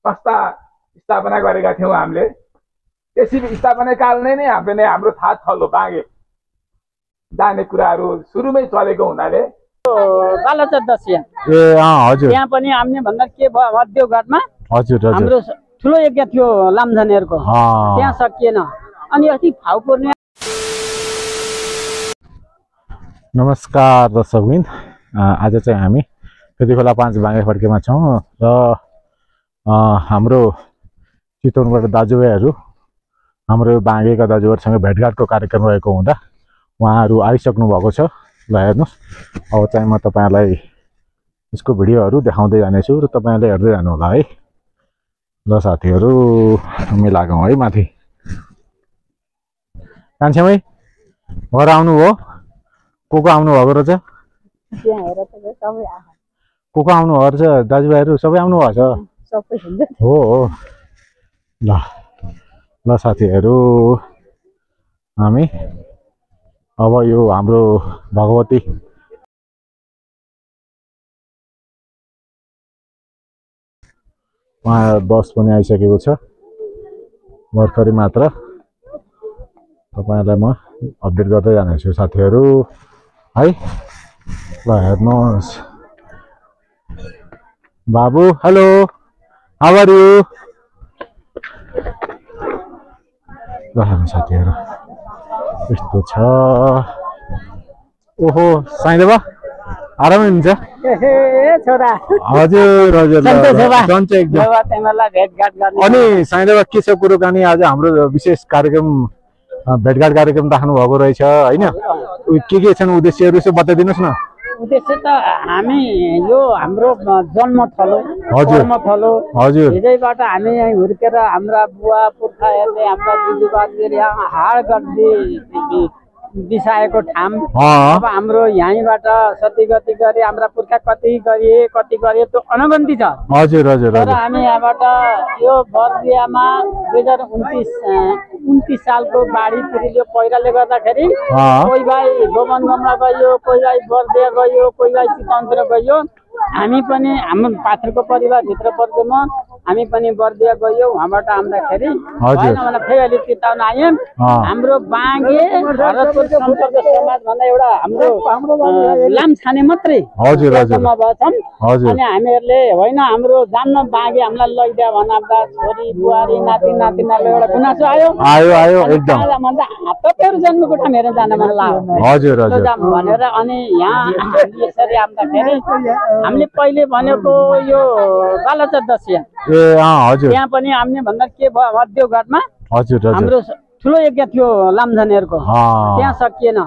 संस्था स्थापना गरेका थियौँ हामीले। त्यसै स्थापना कालमै नै हामीले हाम्रो थाहा थलो बाँगे जाने कुराहरू सुरुमै चलेको हुनाले बालचर दसिया हजुर त्यहाँ पनि हामीले भन्दा के भयो मध्यघाटमा हजुर हाम्रो ठुलो यज्ञ थियो लामझानेहरूको त्यहाँ सकिएन। अनि अस्ति फाउ पूर्णिमा। नमस्कार दर्शकबिन, आज चाहिँ हामी त्यतिखेला 5 बाँगे फड्केमा छौँ र हाम्रो चितवनबाट दाजुभाइहरू हाम्रो बाँगेका दाजुभाइहरूसँग भेटघाटको कार्यक्रम रहेको हुँदा उहाँहरू आइसक्नु भएको छ। ल हेर्नुहोस्, अब चाहिँ म तपाईँहरूलाई यसको भिडियोहरू देखाउँदै जानेछु र तपाईँहरूले हेर्दै जानु होला है। ल साथीहरू हामी लागौँ है माथि। कान्छेमै घर आउनुभयो? को आउनु भएको रहेछ? को आउनु भएको रहेछ? दाजुभाइहरू सबै आउनु भएको छ? हो हो। ल ल साथीहरू हामी अब यो हाम्रो भगवती उहाँ बस पनि आइसकेको छ भर्खरै मात्र। तपाईहरुलाई म अपडेट गर्दै जानेछु साथीहरू है। ल हेर्नुहोस्, बाबु हेलो, हाउ आर यु? ल हेर्नु साथीहरू यस्तो छ। ओहो साइदेवा आरामै हुन्छ? हजुर हजुर अनि साइदेवा के छ कुरोकानी? आज हाम्रो विशेष कार्यक्रम भेटघाट कार्यक्रम राख्नु भएको रहेछ होइन? के छन् उद्देश्यहरू यसो बताइदिनुहोस् न। उद्देश्य त हामी यो हाम्रो जन्म थलो कर्म थलो हजुर हृदयबाट हामी यहाँ हुर्केर हाम्रा बुवा पुर्खाहरूले हाम्रा दिदीबाबुले यहाँ हाड गर्दै बिसाएको ठाम। अब हाम्रो यहीँबाट सतीगति गरे हाम्रा पुर्खा कति गरे त्यो अनगन्ती छ। हजुर हजुर। तर हामी यहाँबाट यो बर्दियामा 2029 सालको बाढी पिरियो पहिराले गर्दाखेरि कोही भाइ गोमनगममा गयो, कोही भाइ बर्दिया गयो, कोही भाइ चितवनतिर गयो। हामी पनि हाम्रो पात्रको परिवारभित्र पर्छौँ। हामी पनि बर्दिया गयो, उहाँबाट आउँदाखेरि फेरि अहिले चितवन आयौँ। हाम्रो बाँगे भरतपुर सम्पर्क समाज भन्दा एउटा हाम्रो लामछाने मात्रै भएछन्। अनि हामीहरूले होइन हाम्रो जान्न बाँगे हामीलाई लैदिया भन्दा छोरी बुहारी नाति नातिनाले एउटा गुनासो आयो भन्दा तपाईँहरू जन्मेको ठाउँ हेरेर जान मन लाग्यो भनेर। अनि यहाँ यसरी आउँदाखेरि हामीले पहिले भनेको यो बालचर दसिया त्यहाँ पनि हामीले भन्दा के भयो मध्यघाटमा हाम्रो ठुलो यज्ञ थियो लामझानेहरूको त्यहाँ सकिएन।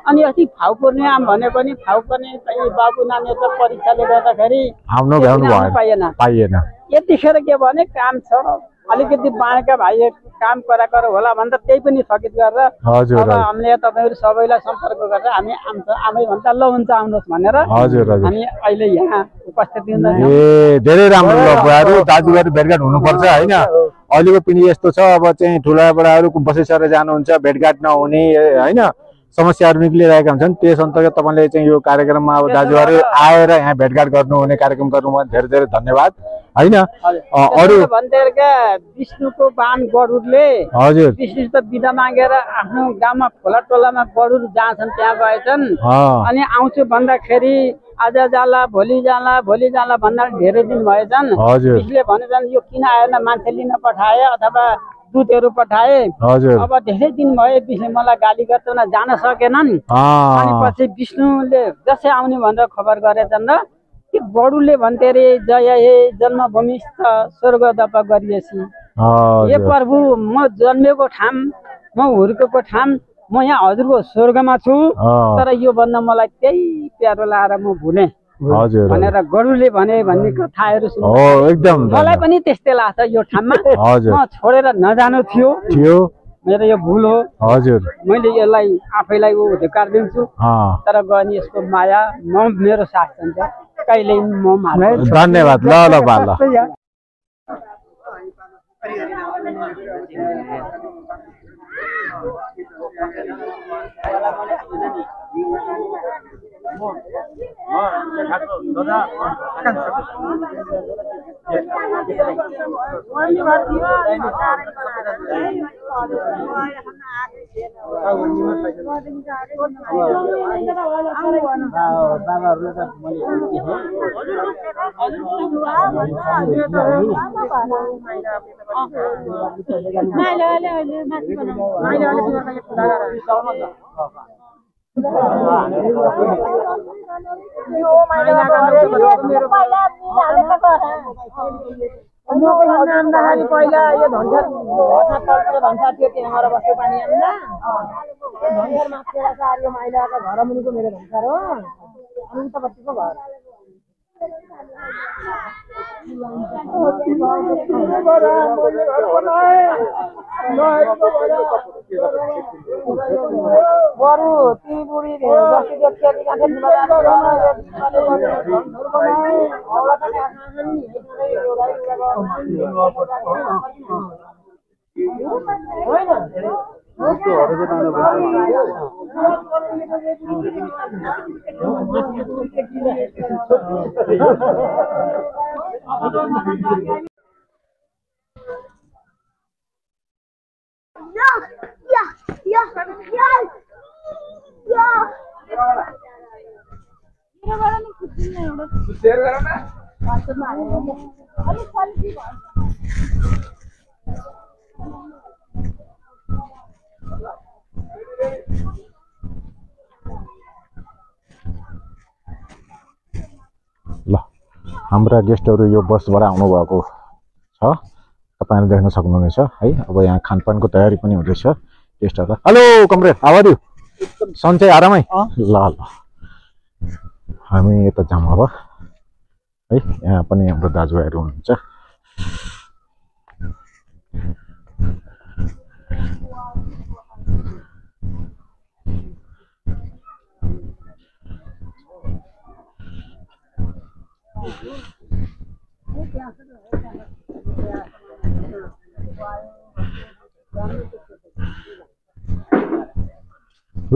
अनि अस्ति फाउ पूर्णिमा भनेको नि फाउ पनि बाबु नानीहरूको परीक्षाले गर्दाखेरि पाइएन। यतिखेर के भने काम छ अलिकति बाँडेका भाइ काम कराकर होला भन्दा त्यही पनि स्थगित गरेर अब हामीले तपाईँहरू सबैलाई सम्पर्क गरेर हामी आमै भन्दा ल हुन्छ आउनुहोस् भनेर हामी अहिले यहाँ उपस्थित हुन्छौँ। धेरै राम्रो ल दाजुभाइहरू भेटघाट हुनुपर्छ होइन? अहिलेको पिँढी यस्तो छ, अब चाहिँ ठुला बडाहरू बसेर जानुहुन्छ, भेटघाट नहुने होइन समस्याहरू निक्लिरहेका हुन्छन्। त्यस अन्तर्गत तपाईँले चाहिँ यो कार्यक्रममा अब दाजुभाइहरू आएर यहाँ भेटघाट गर्नुहुने कार्यक्रम गर्नुभयो धेरै धेरै धन्यवाद होइन। अरू विष्णुको बाण गरुडले हजुर विष्णु त बिदा मागेर आफ्नो गाउँमा खोला टोलामा गरुड जहाँ छन् त्यहाँ गएछन्। अनि आउँछु भन्दाखेरि आज जाला भोलि जाला भन्दा धेरै दिन भएछन्। त्यसले भनेछन् यो किन आएन, मान्छे लिन पठाए अथवा दूधहरू पठाए। अब धेरै दिन भए विष्णु मलाई गाली गर्छन्, जान सकेनन्। अनि पछि विष्णुले जसै आउने भनेर खबर गरेछन् र त्यो गरुडले भन्थे अरे जय हे जन्मभूमि स्वर्ग दप गरिएसी। हे प्रभु म जन्मेको ठाम म हुर्केको ठाम म यहाँ हजुरको स्वर्गमा छु, तर यो भन्न मलाई त्यही प्यारो लाएर म भुलेँ भनेर गरुडले भने भन्ने कथाहरू सुन्नु एकदम मलाई पनि त्यस्तै लाग्छ। यो ठाउँमा म छोडेर नजानु थियो मेरो यो भुल हो हजुर मैले यसलाई आफैलाई धिक्कार दिन्छु तर गनी यसको माया मेरो साथ हुन्छ कहिले म मान्छु धन्यवाद ल ल बा ल पहिला यो धनसर धनसा थियो त्यहाँ गएर बस्यो पानी आउँदा धनसर माथि सार्यो माइलाको घर मुनिको मेरो धनसर हो अनि उतापट्टिको घर बरु ती बुढी शेयर गर न ल हाम्रा गेस्टहरु यो बसबाट आउनु भएको छ तपाईहरुले देख्न सक्नुहुनेछ है अब यहाँ खानपानको तयारी पनि हुँदैछ गेस्टहरु hello comrade how are you सन्चै आरामै ल ल हामी यता जाम अब है यहाँ पनि हाम्रो दाजुभाइहरु हुनुहुन्छ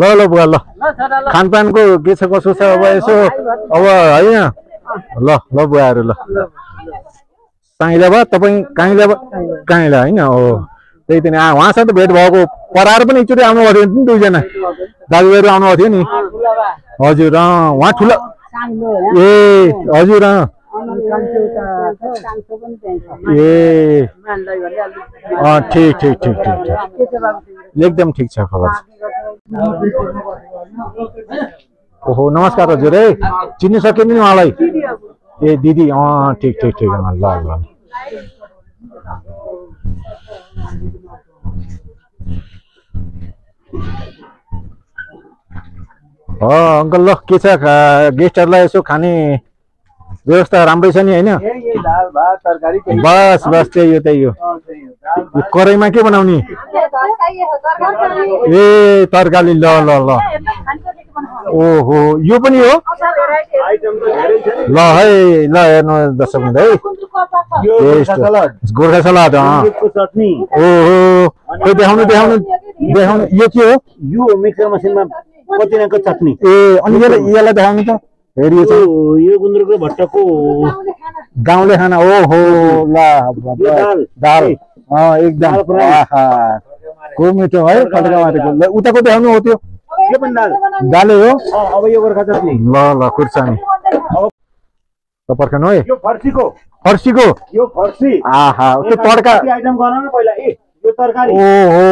ल ल बुवा ल खानपानको के छ कसो छ अब यसो अब हैन ल ल बुवाहरु ल काइला बा तपाई काइला हैन हो त्यही त नि उहाँसँग त भेट भएको पराएर पनि एकचोटी आउनु भयो नि दुईजना दाजुभाइहरु आउनु भएको थियो नि हजुर उहाँ ठुलो ए हजुर ए ठीक ठीक ठीक ठीक एकदम ठीक छ खबर ओहो नमस्कार हजुर है चिन्न सकियो नि उहाँलाई ए दिदी ठीक ठीक ठीक ल ल अंकल ल के छ गेस्टहरुलाई यसो खाने व्यवस्था राम्रै छ नि हैन बस बस त्यही हो कराईमा के बनाउने ए तरकारी ल ल ल ओहो यो पनि हो ल है ल हेर्नु दर्शक है गोर्खा सलाद ओहो देखाउनु यो के हो यो मिक्सर मसिनमा पदिनाको चटनी ए अनि यसलाई देखाउनु त हेरियो छ यो गुन्द्रुकको भट्टको गाउँले खाना ओहो ल दाल एकदम आहा को मिठो है खड्का मारेको उताको देखाउनु हो त्यो यो पनि दालै हो अब यो गोर्खा चटनी ल खुर्सानी त पर्खनु है यो फर्सीको यो फर्सी आहा त्यो तड्का आइटम गर्न न पहिला ए यो तरकारी ओहो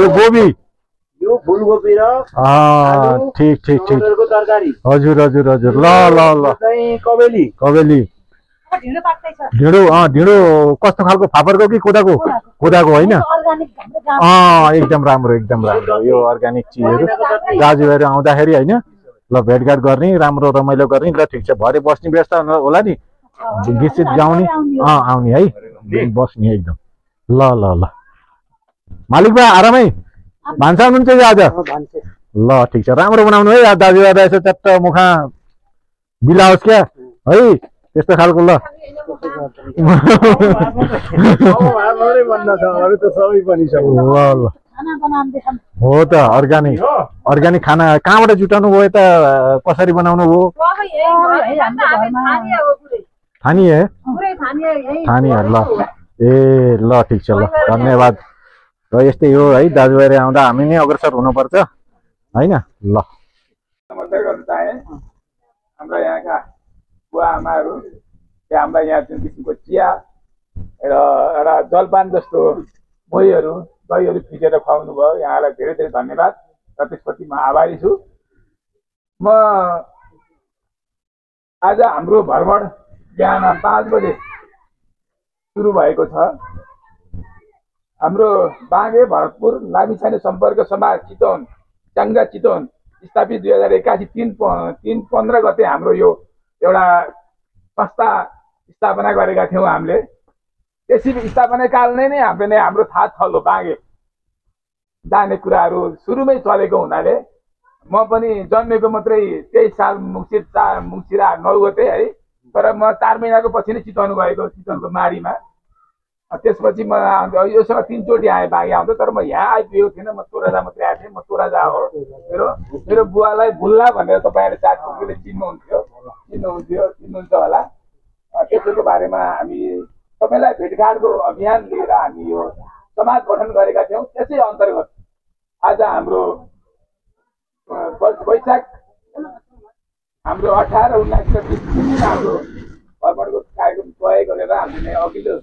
यो गोबी यो फूलगोपी र ठीक ठीक ठीक तरकारी हजुर हजुर हजुर ल ल ल कबेली ढिँडो कस्तो खालको फापरको कि कोदाको हैन एकदम राम्रो यो अर्गानिक चिजहरु दाजुभाइहरु आउँदाखेरि हैन ल भेटघाट गर्ने राम्रो रमाइलो गर्ने ल ठीक छ भरे बस्ने व्यवस्था होला नि गीत गाउने आउने है बस्ने एकदम ल ल ल मालिक बा आरामै भान्सा हुनुहुन्छ कि आज ल ठिक छ राम्रो बनाउनु है दाजुभाइ यसो चट्ट मुखा बिलाओस् क्या है त्यस्तो खालको ल हो त अर्ग्यानिक खाना कहाँबाट जुटाउनु भयो त कसरी बनाउनु भयो स्थानीय ल ए ल ठिक छ ल धन्यवाद र यस्तै हो है दाजुभाइ आउँदा हामी नै अग्रसर हुनुपर्छ हैन ल नमस्कार गर्न चाहे हाम्रा यहाँका बुवा आमाहरू हाम्रा यहाँ जुन किसिमको चिया र एउटा जलपान जस्तो मोहीहरू दहीहरू फिटेर खुवाउनु भयो यहाँलाई धेरै धेरै धन्यवाद र त्यसपछि म आभारी छु। म आज हाम्रो भ्रमण बिहान 5 बजे सुरु भएको छ। हाम्रो बाँगे भरतपुर लामिछाने सम्पर्क समाज चितवन चाङ्गा चितवन स्थापित 2081 3/15 गते हाम्रो यो एउटा संस्था स्थापना गरेका थियौँ हामीले। त्यसै स्थापना कालमै नै हाम्रो थाहा थलो बाँगे जाने कुराहरू सुरुमै चलेको हुनाले म पनि जन्मेको मात्रै 23 साल मुङ्सिरा 9 गते है, तर म 4 महिनाको पछि नै चितवन गएको चितवनको माडीमा। त्यसपछि म योसँग 3 चोटि आएँ बाँगे आउँदा, तर म यहाँ आइपुगेको थिइनँ। म तोराजा मात्रै आएको थिएँ। म तोराजा हो। मेरो बुवालाई भुल्ला भनेर तपाईँहरूले चाटुले चिन्नुहुन्छ होला। त्यसको बारेमा हामी सबैलाई भेटघाटको अभियान लिएर हामी यो समाज गठन गरेका थियौँ। त्यसै अन्तर्गत आज हाम्रो वैशाख हाम्रो 18, 19 र 20 हाम्रो भ्रमणको कार्यक्रम तय गरेर हामीले अघिल्लो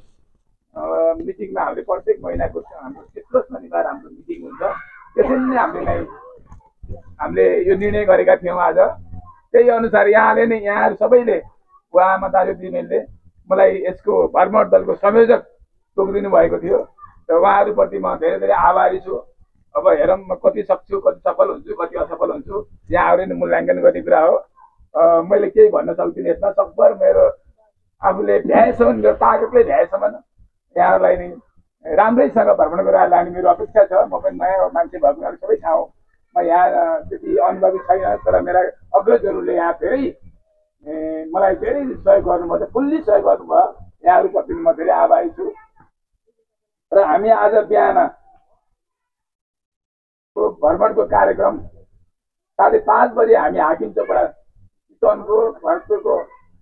मिटिङमा हामीले प्रत्येक महिनाको हाम्रो तेस्रो शनिबार हाम्रो मिटिङ हुन्छ। त्यसरी नै हामीले यो निर्णय गरेका थियौँ। आज त्यही अनुसार यहाँहरू सबैले बुवा आमा दाजु दिदीहरूले मलाई यसको भ्रमण दलको संयोजक तोकिदिनु भएको थियो र उहाँहरूप्रति म धेरै धेरै आभारी छु। अब हेरौँ म कति सक्छु, कति सफल हुन्छु, कति असफल हुन्छु, यहाँहरूले मूल्याङ्कन गर्ने कुरा हो। मैले केही भन्न सक्दिनँ यसमा। सकभर मेरो आफूले भ्याएसम्म, मेरो ताकतले भ्याएसम्म यहाँहरूलाई नै राम्रैसँग भ्रमण गरेर लाने मेरो अपेक्षा छ। म पनि नयाँ मान्छे भएको हुनाले सबै ठाउँ म यहाँ त्यति अनुभवी छैन, तर मेरा अग्रजहरूले यहाँ धेरै मलाई धेरै सहयोग गर्नुभयो, फुल्ली सहयोग गर्नुभयो। यहाँहरूप्रति म धेरै आभारी छु। र हामी आज बिहान भ्रमणको कार्यक्रम 5:30 बजे हामी हाकिम चोकबाट चितवनको भरतपुरको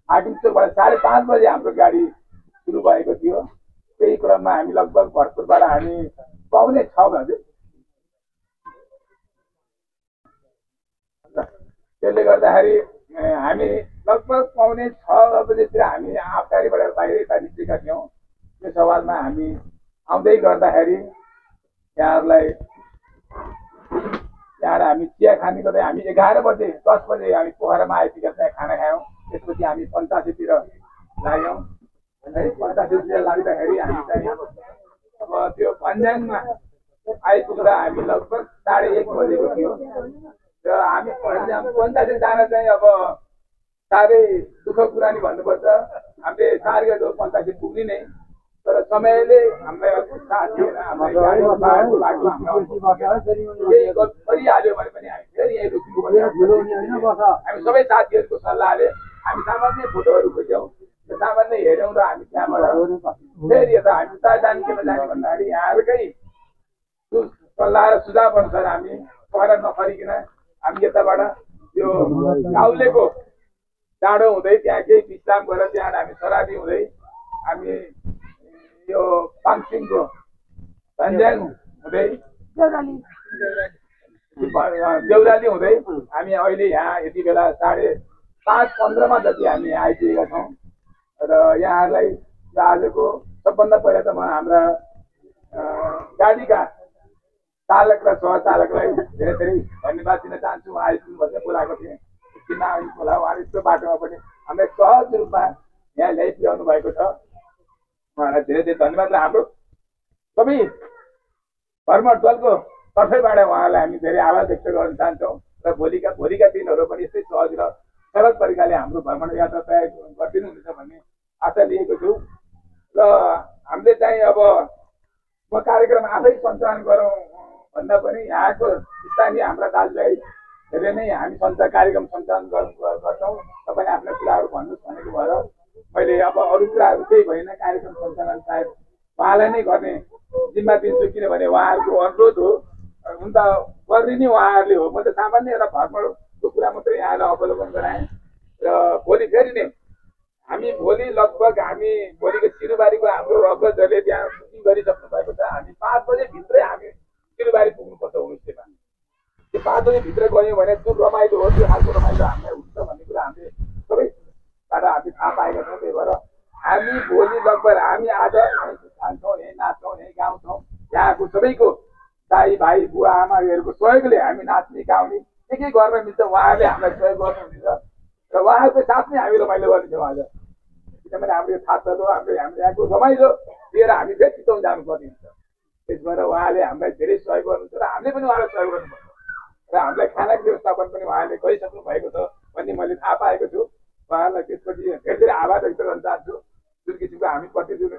हाकिम चोकबाट 5:30 बजे हाम्रो गाडी सुरु भएको थियो। त्यही क्रममा हामी लगभग भरतपुरबाट हामी 5:45 बजे, त्यसले गर्दाखेरि हामी लगभग 5:45 बजेतिर हामी आफगाडीबाट बाहिर निस्केका थियौँ। त्यो सवालमा हामी आउँदै गर्दाखेरि यहाँहरूलाई त्यहाँबाट हामी चिया खाने गर्दै हामी 11 बजे 10 बजे हामी पोखरामा आइपुगेर चाहिँ खाना खायौँ। त्यसपछि हामी पन्चासीतिर लाग्यौँ है। पन्चासीतिर लाग्दाखेरि हामी चाहिँ अब त्यो भन्ज्याङमा आइपुग्दा हामी लगभग 1:30 बजेको थियो। र हामी पन्चासी जान चाहिँ अब साह्रै दुःख कुरा नि भन्नुपर्छ। हामीले टार्गेट हो 85 पुग्ने नै, तर समयले हामीलाई साथ दिएन। परिहाल्यो भने पनि हामी फेरि यहीँ रोक्नु पर्यो। हामी सबै साथीहरूको सल्लाहले हामी सामान्य फोटोहरू खिच्यौँ, सामान्य हेऱ्यौँ र हामी त्यहाँबाट फेरि यता हामी उता जाने के जाने भन्दाखेरि यहाँहरूकै सल्लाह र सुझाव अनुसार हामी पोखरा नफरिकन हामी यताबाट यो गाउँलेको डाँडो हुँदै त्यहाँ केही विश्राम गरेर त्यहाँबाट हामी सरादी हुँदै हामी यो पाङसिङको भन्ज्याङ हुँदै देउराली हुँदै हामी अहिले यहाँ यति बेला 5:15 जति हामी आइपुगेका छौँ। र यहाँहरूलाई आजको सबभन्दा पहिला त म हाम्रा गाडीका चालक र सहचालकलाई धेरै धेरै धन्यवाद दिन चाहन्छु। आइपुग्नु भएर बोलाएको थिएँ, किन आउनु होला, उहाँले यस्तो बाटोमा पनि हामीलाई सहज रूपमा यहाँ ल्याइपुर्याउनु भएको छ। उहाँलाई धेरै धेरै धन्यवाद। र हाम्रो सबै भ्रमण दलको तर्फैबाट उहाँलाई हामी धेरै आभार व्यक्त गर्न चाहन्छौँ। र भोलिका दिनहरू पनि यस्तै सहज र सरल तरिकाले हाम्रो भ्रमण यात्रा तयार गरिदिनुहुनेछ भन्ने आशा लिएको छु। र हामीले चाहिँ अब म कार्यक्रम आफै सञ्चालन गरेर कार्यक्रम सञ्चालन गर्छौँ। तपाईँले आफ्ना कुराहरू भन्नुहोस् भनेको भएर मैले अब अरू कुराहरू केही भएन, कार्यक्रम सञ्चालन सायद उहाँलाई नै गर्ने जिम्मा दिन्छु, किनभने उहाँहरूको अनुरोध हो। हुन त गर्ने नै उहाँहरूले हो। म त सामान्य एउटा भर्मको कुरा मात्रै यहाँलाई अवलोकन गराएँ। र भोलि फेरि नै हामी लगभग भोलिको सिरुबारीको हाम्रो अग्रजहरूले त्यहाँ बुकिङ गरिसक्नु भएको छ। हामी 5 बजेभित्रै हामी सिरुबारी पुग्नुपर्छ होमस्टेमा। त्यो 5 बजेभित्र गयौँ भने जुन रमाइलो हो त्यो खालको रमाइलो हामीलाई हुन्छ भन्ने कुरा हामीले सबैबाट हामी थाहा पाएका छौँ। त्यही भएर हामी भोलि लगभग हामी आज खान्छौँ, यहीँ नाच्छौँ, यहीँ गाउँछौँ। यहाँको सबैको दाई भाइ बुवा आमाहरूको सहयोगले हामी नाच्ने गाउने के गर्न मिल्छ उहाँहरूले हामीलाई सहयोग गर्नुहुनेछ र उहाँहरूको साथमै हामी रमाइलो गर्नेछौँ आज। किनभने हाम्रो छात्रहरू हाम्रो यहाँको रमाइलो लिएर हामी फेरि चितवन जानुपर्ने हुन्छ। त्यस भएर उहाँले हामीलाई धेरै सहयोग गर्नुहुन्छ र हामीले पनि उहाँलाई सहयोग गर्नुपर्छ र हामीलाई खानाको व्यवस्थापन पनि उहाँले गरिसक्नु भएको छ भन्ने मैले थाहा पाएको छु। उहाँहरूलाई त्यसपछि धेरै धेरै आभार व्यक्त गर्न चाहन्छु। जुन किसिमको हामी प्रतिदिन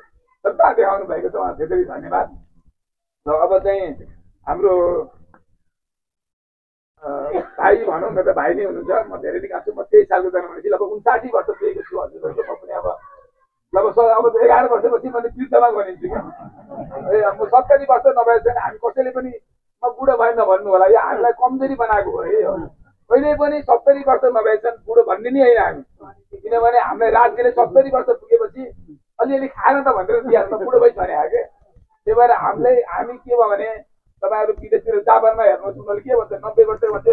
श्रद्धा देखाउनु भएको छ उहाँ धेरै धेरै धन्यवाद। र अब चाहिँ हाम्रो भाइ भनौँ न त भाइ नै हुनुहुन्छ। म धेरै दिन आएको छु। म 23 सालको जन्मेपछि लगभग 59 वर्ष पुगेको छु हजुरहरूको। म पनि अब 11 वर्षपछि मैले तीर्थमा गनिन्छु क्या। म 70 वर्ष नभएसम्म हामी कसैले पनि म बुढो भए नभन्नु होला, यो हामीलाई कमजोरी बनाएको हो है। कहिले पनि 70 वर्ष नभएसम्म बुढो भन्ने नै होइन हामी। किनभने हामीलाई राज्यले 70 वर्ष पुगेपछि अलिअलि खान त भनेर दिइहाल्छ, बुढो भइ भने आएको। त्यही भएर हामी के भयो भने तपाईँहरू विदेशतिर जापानमा हेर्नुहोस्, उनीहरूले के भन्छ 90 वर्ष भन्छ।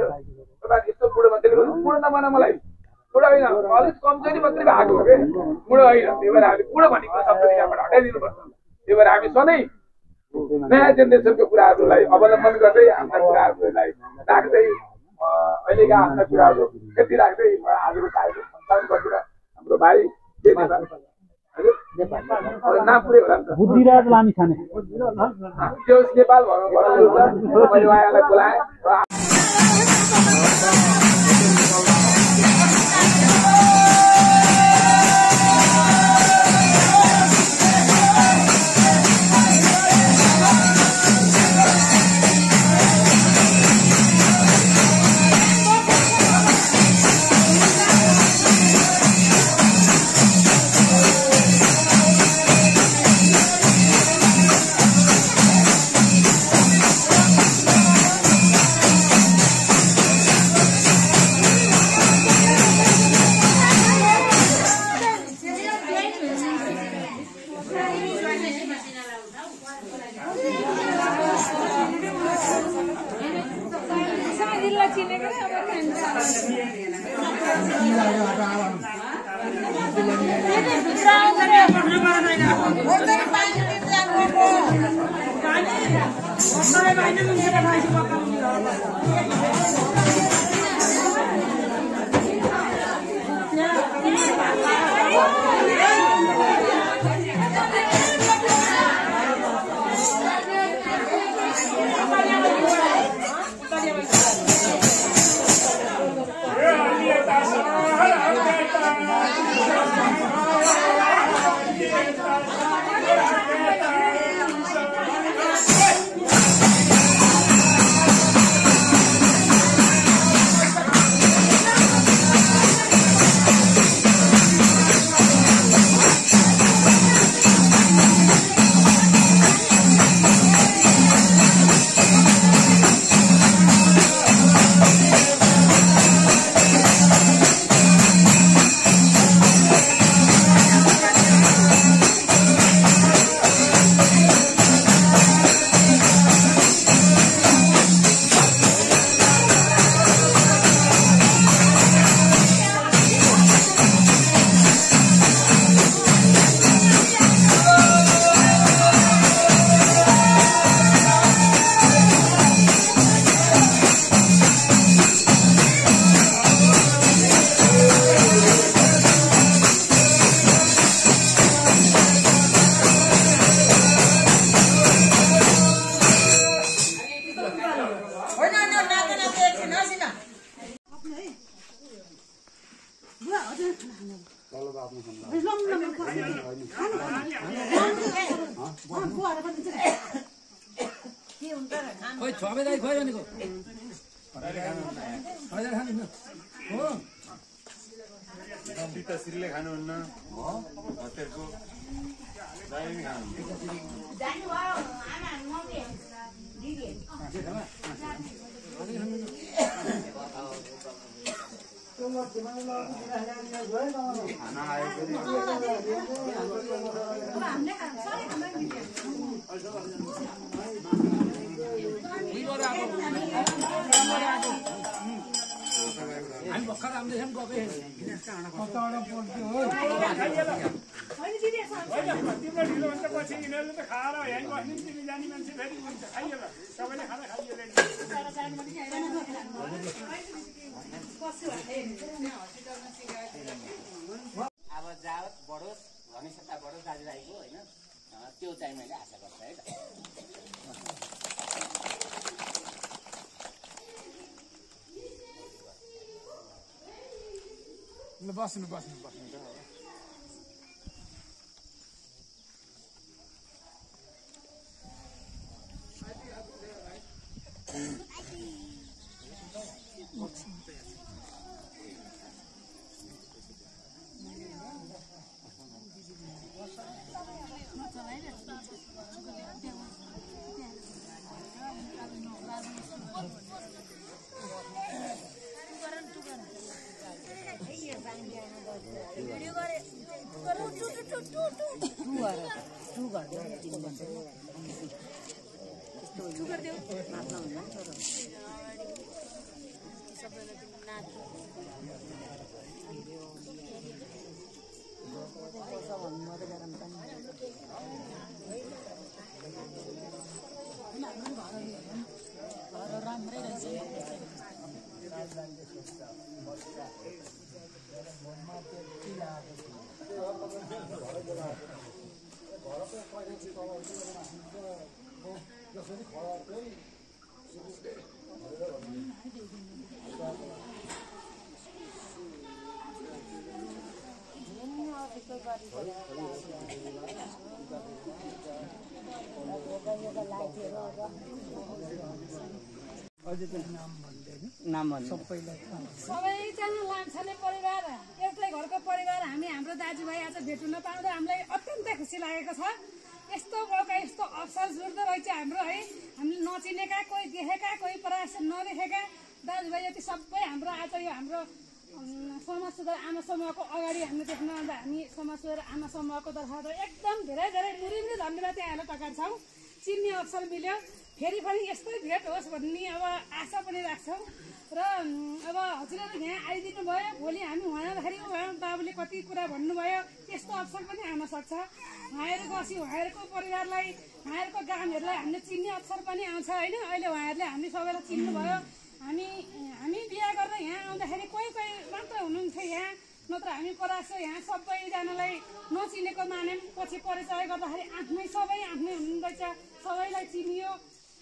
तपाईँहरू यस्तो बुढो भन्छ, बुढो नभन मलाई, बुढो होइन, अलिक कमजोरी मात्रै भएको हो कि बुढो होइन। त्यही भएर हामीले बुढो भनेको शब्द यहाँबाट हटाइदिनुपर्छ। त्यही भएर हामी सधैँ नयाँ जेनेरेसनको कुराहरूलाई अवलम्बन गर्दै आफ्ना कुराहरूलाई राख्दै अहिलेका आफ्ना कुराहरू यति राख्दै आजको कार्यक्रम सञ्चालन गरेर हाम्रो भाइ नाम पुरै होला नि त बुद्धिराज लामिछाने त्यो नेपाल भन्नुहुन्छ। मैले उहाँलाई बोलाएँ। सिरले खानुहुन्न हतेरको दाइमी हामी भर्खर आउँदैछौँ गएको तिम्रो ढिलो हुन्छ पछि यिनीहरूले त खाएर यहाँ बस्ने तिमी जाने मान्छे फेरि हुन्छ खाइएला सबैले खाना खाइएला अब जावत बढोस् घनिष्ठता बढोस् दाजुभाइको होइन त्यो चाहिँ मैले आशा गर्छु है त बस्नु सबैजना लान्छने परिवार एउटै घरको परिवार हाम्रो दाजुभाइ आज भेट्न पाउँदा हामीलाई अत्यन्तै खुसी लागेको छ। यस्तो मौका यस्तो अवसर जुट्दो रहेछ हाम्रो है। हामीले नचिनेका कोही देखेका कोही प्रयास नदेखेका दाजुभाइ यति सबै हाम्रो आज यो हाम्रो समाज सुधार आमा समूहको अगाडि हामीले देख्न आउँदा हामी समाज सुधार आमा समूहको तर्फबाट एकदम धेरै धेरै मुरी धन्यवाद यहाँलाई टकार्छौँ। चिन्ने अवसर मिल्यो, फेरि पनि यस्तै भेट होस् भन्ने अब आशा पनि राख्छौँ र अब हजुरहरू यहाँ आइदिनु भयो। भोलि हामी उहाँदाखेरि बाबुले कति कुरा भन्नुभयो, त्यस्तो अवसर पनि आउन सक्छ। उहाँहरूको अस्ति उहाँहरूको परिवारलाई उहाँहरूको गाउँहरूलाई हामीले चिन्ने अवसर पनि आउँछ होइन। अहिले उहाँहरूले हामी सबैलाई चिन्नुभयो। हामी बिहा गरेर यहाँ आउँदाखेरि कोही मात्र हुनुहुन्थ्यो यहाँ, नत्र हामी परासो यहाँ सबैजनालाई नचिनेको मान्यौँ। पछि परिचय गर्दाखेरि सबै आफ्नै हुनुहुँदैछ, सबैलाई चिनियो।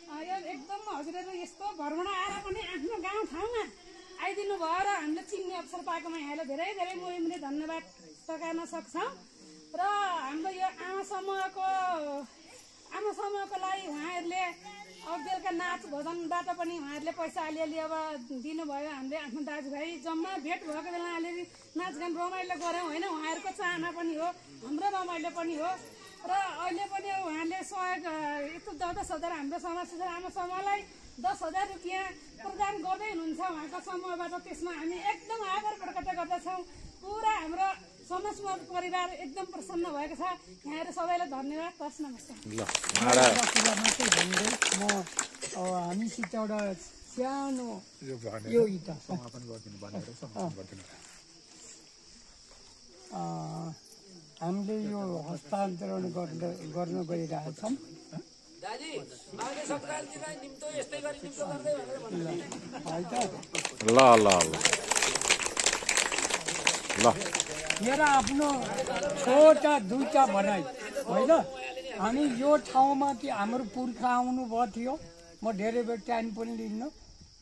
यो एकदम हजुरहरू यस्तो भ्रमण आएर पनि आफ्नो गाउँ ठाउँमा आइदिनु भयो र हामीले चिन्ने अवसर पाएकोमा यहाँलाई धेरै धेरै मुरी धन्यवाद टकार्न सक्छौँ। र हाम्रो यो आमा समूहको लागि उहाँहरूले अब बेलुका नाच भजनबाट पनि उहाँहरूले पैसा अलिअलि अब दिनुभयो। हामीले आफ्नो दाजुभाइ जम्मा भेट भएको बेला अलिअलि नाचगान रमाइलो गऱ्यौँ होइन। उहाँहरूको चाहना पनि हो, हाम्रो रमाइलो पनि हो। र अहिले पनि उहाँले सहयोग यत्रो 10,000 हाम्रो समाज सुधार आमा समूहलाई 10,000 रुपियाँ प्रदान गर्दै हुनुहुन्छ उहाँको समूहबाट। त्यसमा हामी एकदम आभार प्रकट गर्दछौँ। पुरा हाम्रो समाज परिवार एकदम प्रसन्न भएको छ। यहाँहरू सबैलाई धन्यवाद। हस्, नमस्कार। हामीसित एउटा सानो यो इटा समापन गरिदिनु भनेर हामीले यो हस्तान्तरण गर्न गइरहेछौँ। मेरो आफ्नो छोटा दुईटा भनाइ होइन। हामी यो ठाउँमा कि हाम्रो पुर्खा आउनुभएको थियो, म धेरै बेर टाइम पनि लिन्न,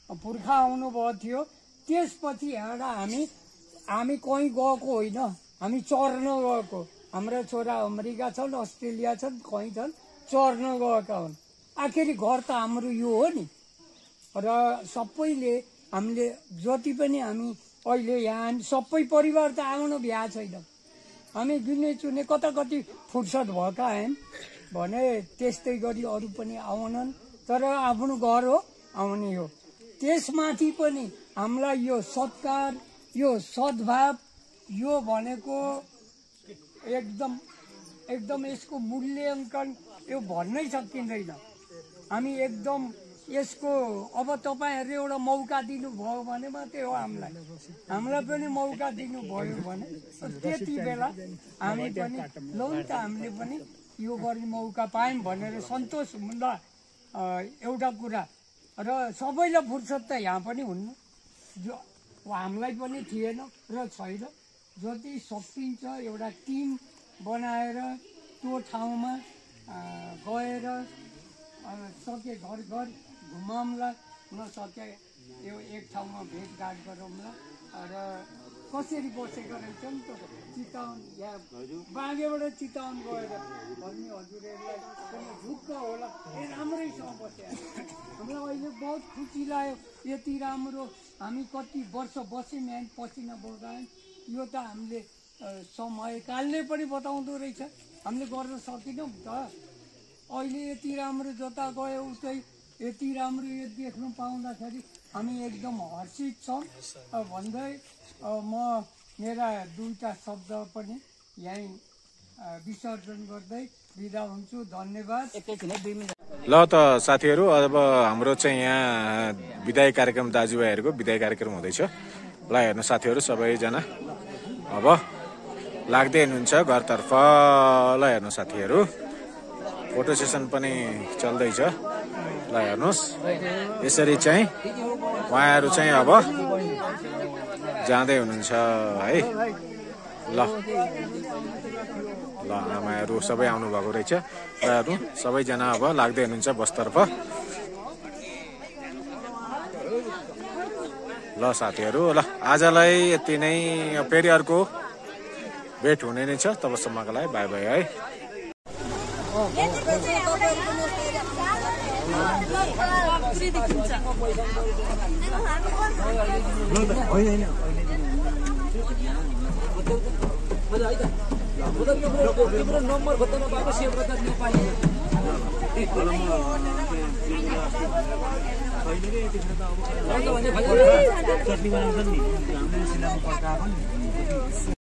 पुर्खा आउनुभएको थियो। त्यसपछि यहाँबाट हामी कहीँ गएको होइन, हामी चर्न गएको। हाम्रा छोरा अमेरिका छन्, अस्ट्रेलिया छन्, कहीँ छन्, चर्न गएका हुन्। आखिरी घर त हाम्रो यो हो नि, र सबैले हामीले जति पनि हामी अहिले यहाँ सबै परिवार त आउनु भ्या छैन, हामी गिने चुने कता कति फुर्सद भएका हैन भने त्यस्तै गरी अरू पनि आउनन्, तर आफ्नो घर हो आउने हो। त्यसमाथि पनि हामीलाई यो सत्कार, यो सद्भाव, यो भनेको एकदम यसको मूल्याङ्कन यो भन्नै सकिँदैन। हामी एकदम यसको अब तपाईँहरूले एउटा मौका दिनुभयो भने मात्रै हो हामीलाई पनि मौका दिनुभयो भने त्यति बेला हामी पनि लौ त हामीले पनि यो गर्ने मौका पायौँ भनेर सन्तोष हुँदा एउटा कुरा। र सबैलाई फुर्सद त यहाँ पनि हुन्न, जो हामीलाई पनि थिएन र छैन। जति सकिन्छ एउटा टिम बनाएर त्यो ठाउँमा गएर सके घर घर घुमाउँला, नसके यो एक ठाउँमा भेटघाट गरौँला। र कसरी बसेको रहेछ नि त चितवन, यहाँ बागेबाट चितवन गएर भन्ने हजुरहरूलाई पनि ढुक्क होला, ए राम्रैसँग बस्यो। हामीलाई अहिले बहुत खुसी लाग्यो, यति राम्रो हामी कति वर्ष बस्यौँ यहाँ, पसिना बगायौँ। यो त हामीले समयकालले पनि बताउँदो रहेछ, हामीले गर्न सकेनौँ त। अहिले यति राम्रो जता गयो उतै यति राम्रो यो देख्नु पाउँदाखेरि हामी एकदम हर्षित छौँ भन्दै म मेरा दुईटा शब्द पनि यहीँ विसर्जन गर्दै बिदा हुन्छु। धन्यवाद। ल त साथीहरू, अब हाम्रो चाहिँ यहाँ विदाई कार्यक्रम, दाजुभाइहरूको विदाई कार्यक्रम हुँदैछ। ल हेर्नु साथीहरू, सबैजना अब लाग्दै हुनुहुन्छ घरतर्फ। ल हेर्नु साथीहरू, फोटो सेसन पनि चल्दैछ। ल हेर्नुहोस्, यसरी चाहिँ उहाँहरू चाहिँ अब जाँदै हुनुहुन्छ है। ल ल आमाहरू सबै आउनुभएको रहेछ। र सबैजना अब लाग्दै हुनुहुन्छ बसतर्फ। ल साथीहरू, ल आजलाई यति नै, फेरि अर्को भेट हुने नै छ। तबसम्मको लागि बाई बाई है। नम्बर खोज्नु भएको सेभ गर्दा नेपाली चटनी बनाउँछ नि, हाम्रो सिलामा पकाएको